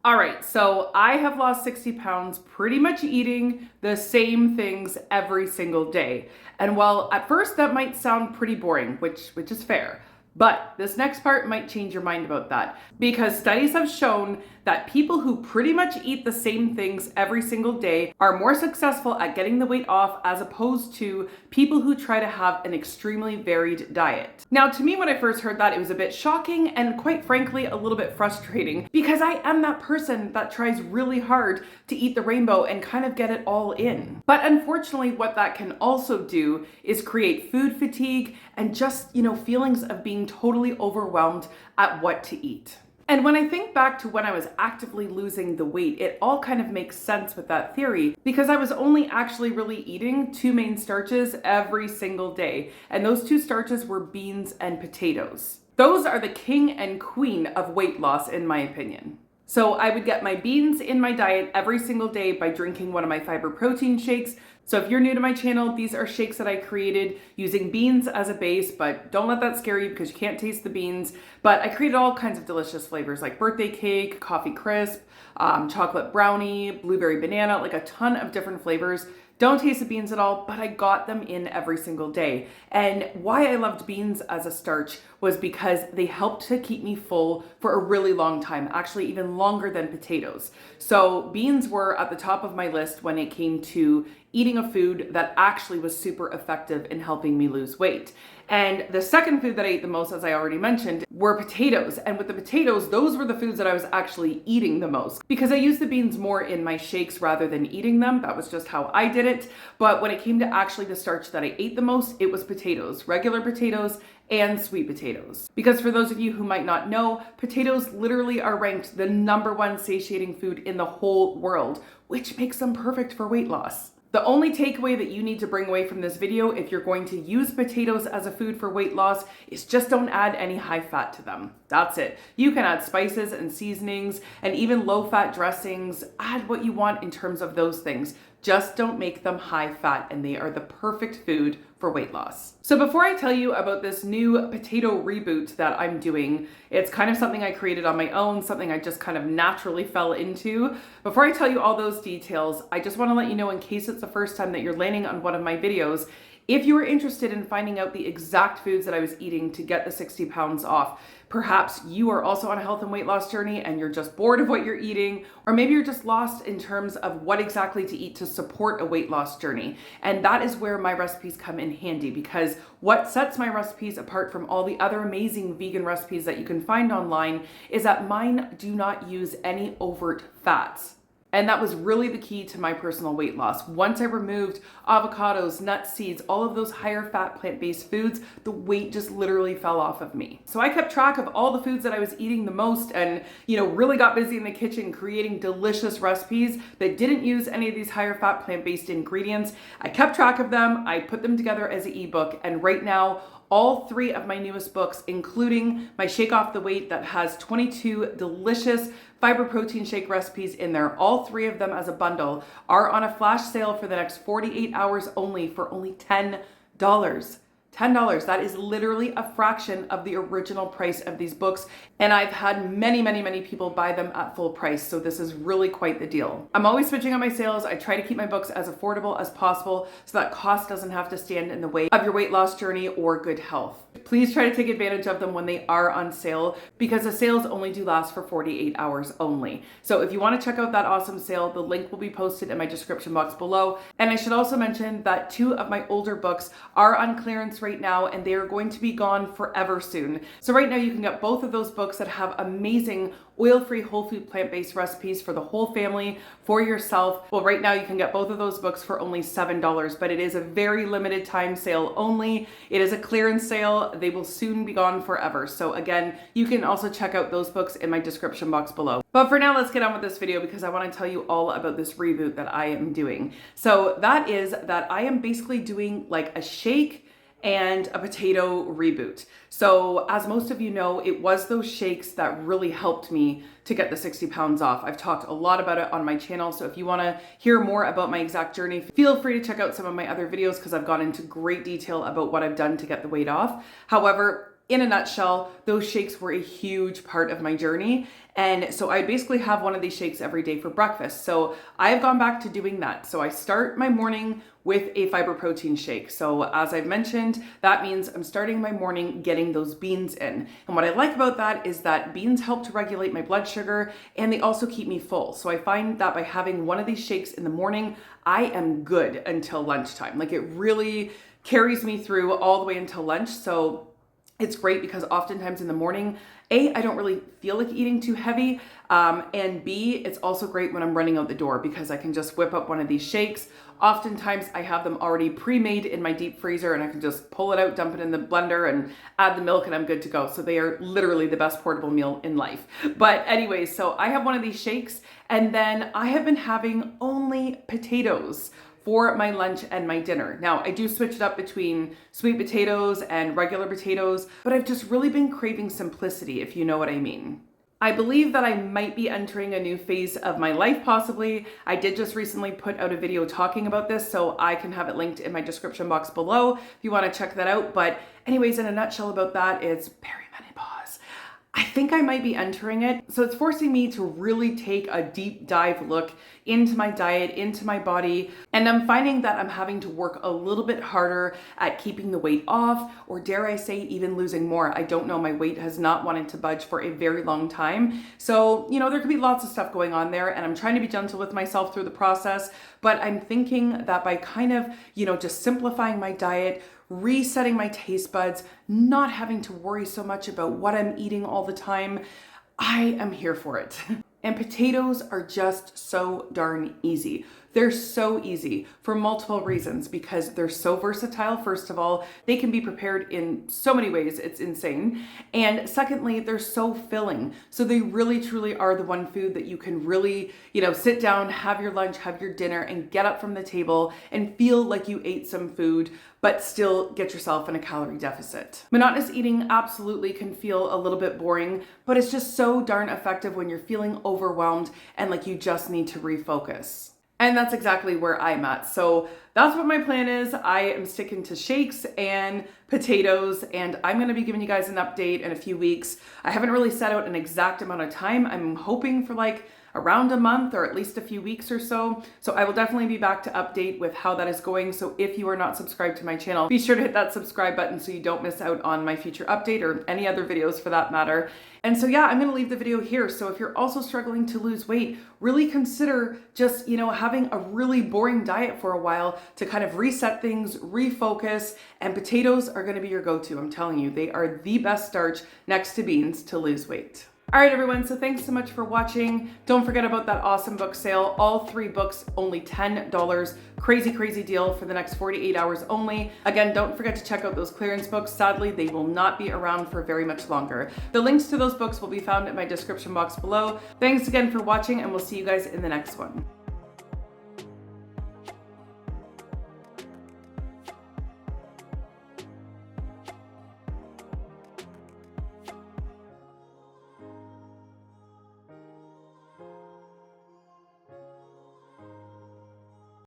All right, so I have lost 60 pounds pretty much eating the same things every single day. And while at first that might sound pretty boring, which is fair, but this next part might change your mind about that because studies have shown that people who pretty much eat the same things every single day are more successful at getting the weight off as opposed to people who try to have an extremely varied diet. Now, to me, when I first heard that, it was a bit shocking and quite frankly, a little bit frustrating because I am that person that tries really hard to eat the rainbow and kind of get it all in. But unfortunately, what that can also do is create food fatigue and just, feelings of being totally overwhelmed at what to eat. And when I think back to when I was actively losing the weight, it all kind of makes sense with that theory because I was only actually really eating two main starches every single day. And those two starches were beans and potatoes. Those are the king and queen of weight loss, in my opinion. So I would get my beans in my diet every single day by drinking one of my fiber protein shakes. So if you're new to my channel, these are shakes that I created using beans as a base, but don't let that scare you because you can't taste the beans. But I created all kinds of delicious flavors like birthday cake, coffee crisp, chocolate brownie, blueberry banana, like a ton of different flavors. Don't taste the beans at all, but I got them in every single day. And why I loved beans as a starch was because they helped to keep me full for a really long time, actually even longer than potatoes. So beans were at the top of my list when it came to eating a food that actually was super effective in helping me lose weight. And the second food that I ate the most, as I already mentioned, were potatoes. And with the potatoes, those were the foods that I was actually eating the most because I used the beans more in my shakes rather than eating them. That was just how I did it. But when it came to actually the starch that I ate the most, it was potatoes, regular potatoes and sweet potatoes. Because for those of you who might not know, potatoes literally are ranked the #1 satiating food in the whole world, which makes them perfect for weight loss. The only takeaway that you need to bring away from this video if you're going to use potatoes as a food for weight loss is just don't add any high fat to them. That's it. You can add spices and seasonings and even low fat dressings. Add what you want in terms of those things. Just don't make them high fat and they are the perfect food for weight loss. So before I tell you about this new potato reboot that I'm doing, it's kind of something I created on my own, something I just kind of naturally fell into. Before I tell you all those details, I just want to let you know in case it's the first time that you're landing on one of my videos, if you were interested in finding out the exact foods that I was eating to get the 60 pounds off, perhaps you are also on a health and weight loss journey and you're just bored of what you're eating, or maybe you're just lost in terms of what exactly to eat to support a weight loss journey. And that is where my recipes come in handy because what sets my recipes apart from all the other amazing vegan recipes that you can find online is that mine do not use any overt fats. And that was really the key to my personal weight loss. Once I removed avocados, nuts, seeds, all of those higher fat plant-based foods, the weight just literally fell off of me. So I kept track of all the foods that I was eating the most and, really got busy in the kitchen creating delicious recipes that didn't use any of these higher fat plant-based ingredients. I kept track of them. I put them together as an ebook. And right now, all 3 of my newest books, including my Shake Off the Weight that has 22 delicious fiber protein shake recipes in there, all 3 of them as a bundle, are on a flash sale for the next 48 hours only for only $10. $10. That is literally a fraction of the original price of these books. And I've had many people buy them at full price. So this is really quite the deal. I'm always switching on my sales. I try to keep my books as affordable as possible so that cost doesn't have to stand in the way of your weight loss journey or good health. Please try to take advantage of them when they are on sale because the sales only do last for 48 hours only. So if you want to check out that awesome sale, the link will be posted in my description box below. And I should also mention that 2 of my older books are on clearance right now and they are going to be gone forever soon. So right now you can get both of those books that have amazing oil-free, whole food, plant-based recipes for the whole family, for yourself. Well, right now you can get both of those books for only $7, but it is a very limited time sale only. It is a clearance sale. They will soon be gone forever. So again, you can also check out those books in my description box below. But for now, let's get on with this video because I want to tell you all about this reboot that I am doing. So that is that I am basically doing like a shake and a potato reboot. So as most of you know, it was those shakes that really helped me to get the 60 pounds off. I've talked a lot about it on my channel. So if you want to hear more about my exact journey, feel free to check out some of my other videos because I've gone into great detail about what I've done to get the weight off. However, in a nutshell, those shakes were a huge part of my journey. And so I basically have one of these shakes every day for breakfast. So I have gone back to doing that. So I start my morning with a fiber protein shake. So as I've mentioned, that means I'm starting my morning getting those beans in. And what I like about that is that beans help to regulate my blood sugar and they also keep me full. So I find that by having one of these shakes in the morning, I am good until lunchtime. Like it really carries me through all the way until lunch. So it's great because oftentimes in the morning, A, I don't really feel like eating too heavy, and B, it's also great when I'm running out the door because I can just whip up one of these shakes. Oftentimes I have them already pre-made in my deep freezer and I can just pull it out, dump it in the blender and add the milk and I'm good to go. So they are literally the best portable meal in life. But anyways, so I have one of these shakes and then I have been having only potatoes for my lunch and my dinner. Now, I do switch it up between sweet potatoes and regular potatoes, but I've just really been craving simplicity, if you know what I mean. I believe that I might be entering a new phase of my life, possibly. I did just recently put out a video talking about this, so I can have it linked in my description box below if you want to check that out. But anyways, in a nutshell about that, it's perimenopause. I think I might be entering it. So it's forcing me to really take a deep dive look into my diet, into my body. And I'm finding that I'm having to work a little bit harder at keeping the weight off, or dare I say even losing more. I don't know, my weight has not wanted to budge for a very long time. So, you know, there could be lots of stuff going on there and I'm trying to be gentle with myself through the process, but I'm thinking that by kind of, you know, just simplifying my diet, resetting my taste buds, not having to worry so much about what I'm eating all the time, I am here for it. And potatoes are just so darn easy. They're so easy for multiple reasons because they're so versatile. First of all, they can be prepared in so many ways, it's insane. And secondly, they're so filling. So they really truly are the one food that you can really, you know, sit down, have your lunch, have your dinner, and get up from the table and feel like you ate some food, but still get yourself in a calorie deficit. Monotonous eating absolutely can feel a little bit boring, but it's just so darn effective when you're feeling overwhelmed and like you just need to refocus. And that's exactly where I'm at. So that's what my plan is. I am sticking to shakes and potatoes, and I'm gonna be giving you guys an update in a few weeks. I haven't really set out an exact amount of time. I'm hoping for like around a month or at least a few weeks or so. So I will definitely be back to update with how that is going. So if you are not subscribed to my channel, be sure to hit that subscribe button so you don't miss out on my future update or any other videos for that matter. And so yeah, I'm gonna leave the video here. So if you're also struggling to lose weight, really consider just, you know, having a really boring diet for a while to kind of reset things, refocus, and potatoes are gonna be your go-to. I'm telling you, they are the best starch next to beans to lose weight. All right, everyone, so thanks so much for watching. Don't forget about that awesome book sale. All 3 books, only $10. Crazy, crazy deal for the next 48 hours only. Again, don't forget to check out those clearance books. Sadly, they will not be around for very much longer. The links to those books will be found in my description box below. Thanks again for watching, and we'll see you guys in the next one.